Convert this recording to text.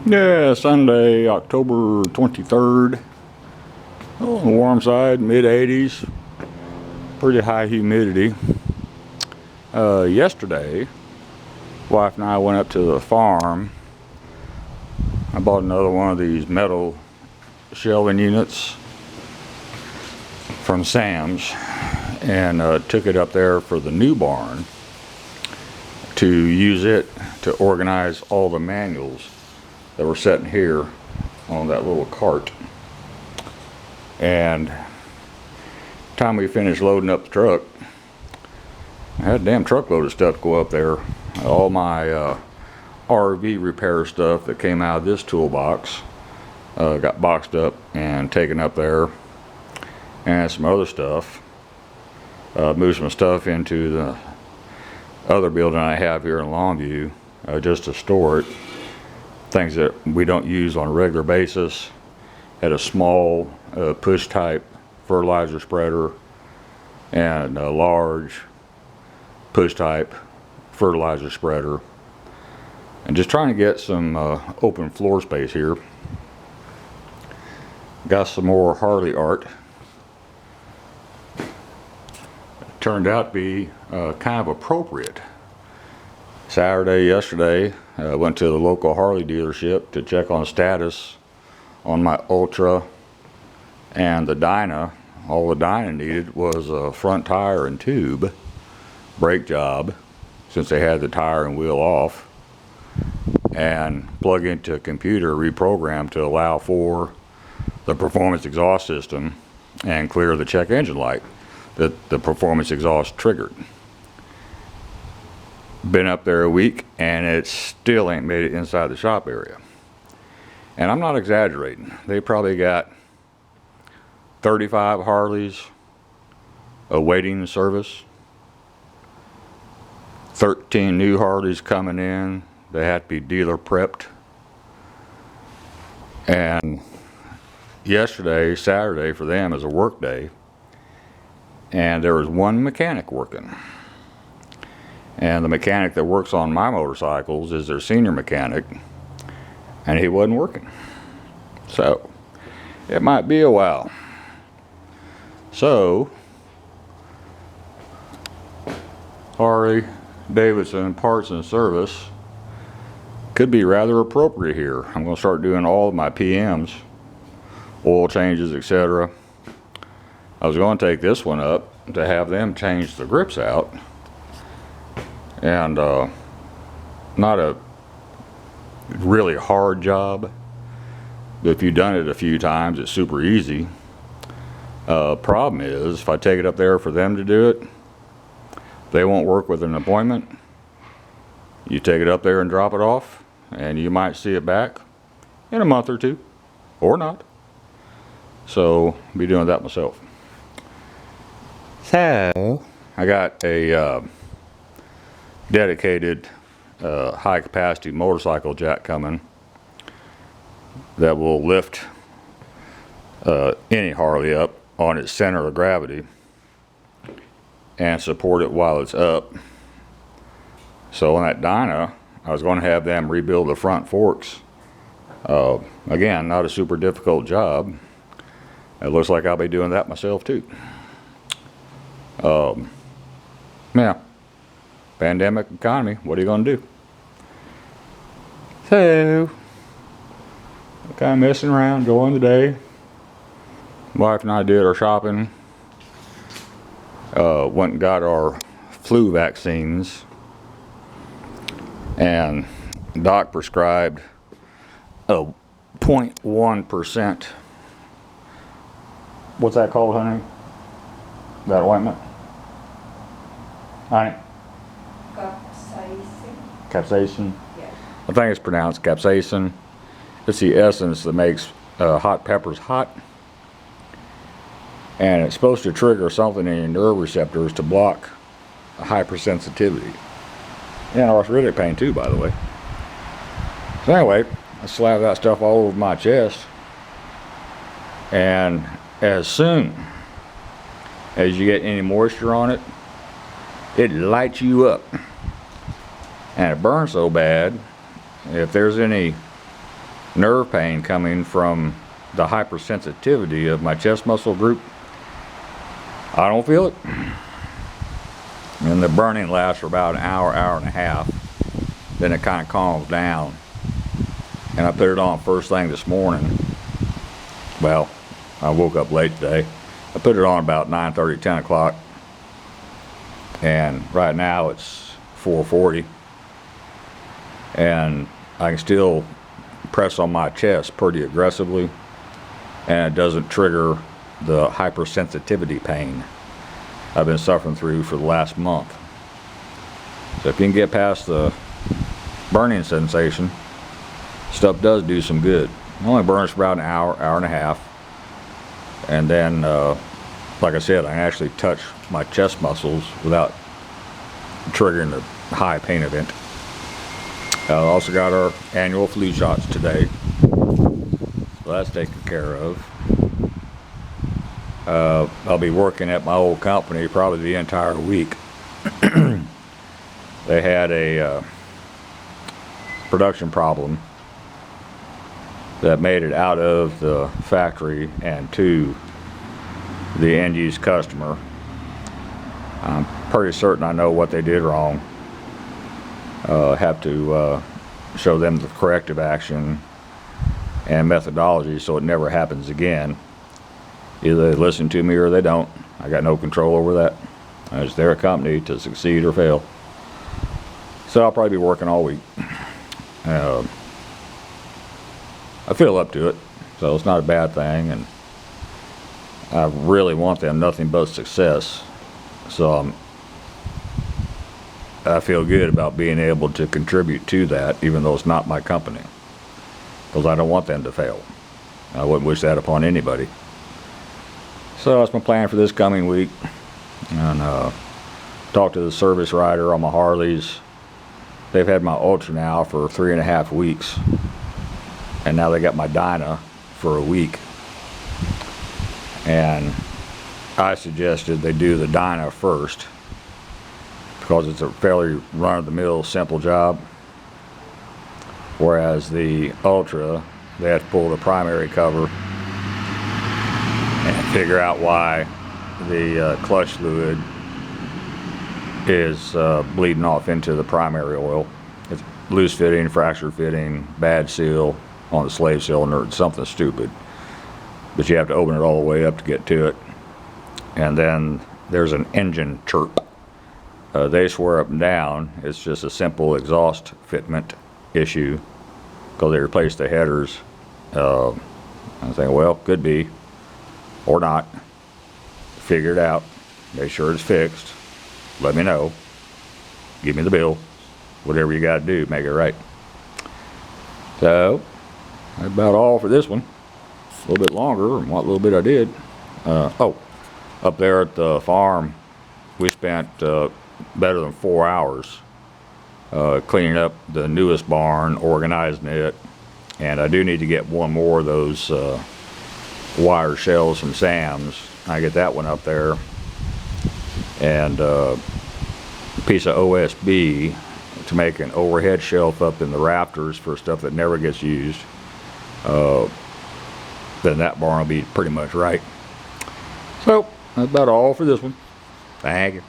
Yeah, Sunday, October 23rd. Oh, on the warm side, mid 80s. Pretty high humidity. Yesterday, wife and I went up to the farm. I bought another one of these metal shelving units from Sam's and took it up there for the new barn to use it to organize all the manuals that were sitting here on that little cart. And time we finished loading up the truck, I had a damn truckload of stuff to go up there. All my RV repair stuff that came out of this toolbox got boxed up and taken up there, and some other stuff. Moved some stuff into the other building I have here in Longview just to store it. Things that we don't use on a regular basis. Had a small push type fertilizer spreader and a large push type fertilizer spreader, and just trying to get some open floor space here. Got some more Harley Art. Turned out to be kind of appropriate. Yesterday, I went to the local Harley dealership to check on status on my Ultra and the Dyna. All the Dyna needed was a front tire and tube brake job, since they had the tire and wheel off, and plug into a computer reprogrammed to allow for the performance exhaust system and clear the check engine light that the performance exhaust triggered. Been up there a week and it still ain't made it inside the shop area. And I'm not exaggerating. They probably got 35 Harleys awaiting service, 13 new Harleys coming in. They have to be dealer prepped. And yesterday, Saturday, for them is a work day, and there was one mechanic working. And the mechanic that works on my motorcycles is their senior mechanic, and he wasn't working. So it might be a while. So Harley Davidson parts and service could be rather appropriate here. I'm going to start doing all of my PMs, oil changes, etc. I was going to take this one up to have them change the grips out, and not a really hard job, but if you've done it a few times, it's super easy. Problem is, if I take it up there for them to do it, they won't work with an appointment. You take it up there and drop it off, and you might see it back in a month or two, or not. So I'll be doing that myself. So I got a dedicated high capacity motorcycle jack coming that will lift any Harley up on its center of gravity and support it while it's up. So on that Dyna, I was going to have them rebuild the front forks. Again, not a super difficult job. It looks like I'll be doing that myself too. Yeah, pandemic economy, what are you going to do? So, kind of messing around, enjoying the day. Wife and I did our shopping. Went and got our flu vaccines, and doc prescribed a 0.1%. What's that called, honey? That ointment? Honey? Capsaicin? Yeah. I think it's pronounced capsaicin. It's the essence that makes hot peppers hot. And it's supposed to trigger something in your nerve receptors to block a hypersensitivity. And arthritic pain too, by the way. So anyway, I slapped that stuff all over my chest. And as soon as you get any moisture on it, it lights you up. And it burns so bad, if there's any nerve pain coming from the hypersensitivity of my chest muscle group. I don't feel it. And the burning lasts for about an hour, hour and a half. Then it kind of calms down. And I put it on first thing this morning. Well, I woke up late today. I put it on about 9:30, 10 o'clock. And right now it's 4:40. And I can still press on my chest pretty aggressively. And it doesn't trigger the hypersensitivity pain I've been suffering through for the last month. So if you can get past the burning sensation, stuff does do some good. It only burns for about an hour, hour and a half. And then, like I said, I can actually touch my chest muscles without triggering the high pain event. Also got our annual flu shots today. So that's taken care of. I'll be working at my old company probably the entire week. They had a production problem that made it out of the factory and to the end-use customer. I'm pretty certain I know what they did wrong. Have to show them the corrective action and methodology so it never happens again. Either they listen to me or they don't. I got no control over that. It's their company to succeed or fail. So I'll probably be working all week. I feel up to it, so it's not a bad thing, and I really want them nothing but success. So I feel good about being able to contribute to that, even though it's not my company, because I don't want them to fail. I wouldn't wish that upon anybody. So that's my plan for this coming week. And talk to the service writer on my Harleys. They've had my Ultra now for 3.5 weeks. And now they got my Dyna for a week. And I suggested they do the Dyna first, because it's a fairly run-of-the-mill simple job. Whereas the Ultra, they have to pull the primary cover and figure out why the clutch fluid is bleeding off into the primary oil. It's loose fitting, fractured fitting, bad seal on the slave cylinder. It's something stupid, but you have to open it all the way up to get to it. And then there's an engine chirp. They swear up and down it's just a simple exhaust fitment issue because they replaced the headers. I think, well, could be or not. Figure it out. Make sure it's fixed. Let me know. Give me the bill. Whatever you got to do, make it right. So that's about all for this one. A little bit longer than what little bit I did. Up there at the farm, we spent better than 4 hours cleaning up the newest barn, organizing it, and I do need to get one more of those wire shells from Sam's. I get that one up there, and a piece of OSB to make an overhead shelf up in the rafters for stuff that never gets used. Then that barn will be pretty much right. So that's about all for this one. Thank you.